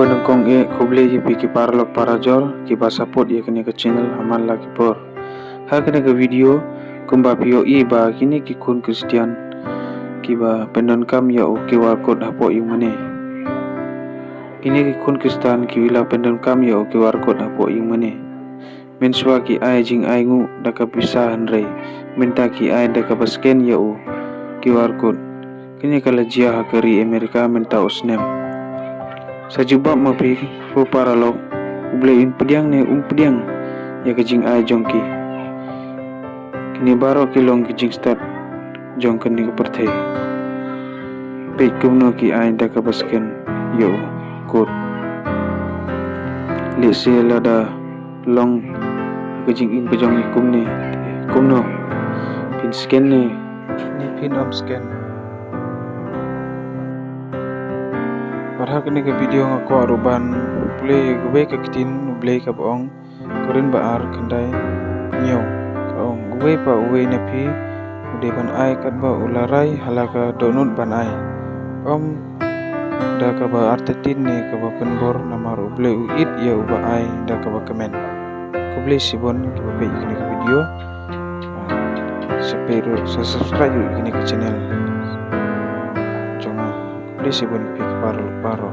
banengkong kuble ki parlok parajor ki support ye kini ke channel aman lagi por. Ha kini ke video kumba pio ba kini ki kun Kristian ki ba pendon kam ya o QR code hapo yung mane. Kini ki kun Kristen ki wila pendon kam ya o QR code hapo yung mane. Menswa ki ai jing ai ngu daka bisa hanrei. Minta ki ai daka basken ya o QR code. Kini kala jia hakari Amerika minta usnem. Sa jubab mapi po paralok uble pediang ya kejing ai jongki. Kini baro kilong kejing start jong kini ke perthai. Pek kumno ki ai daka basken yo code. Lese lada long kejing pejong kumno pin scan ni pin om scan. Parha kini ke video ngako aruban play gube ke kitin play ka boong korin baar kendai nyo kaong gube pa uwe napi ude ban ai kat ba ularai halaka donut ban ai da ka ba artetin ne ka ba penbor namar uble uit ya uba ai da ka ba kemen kuble sibon ki ba kini ke video subscribe kini ke channel cuma kuble sibon ki paro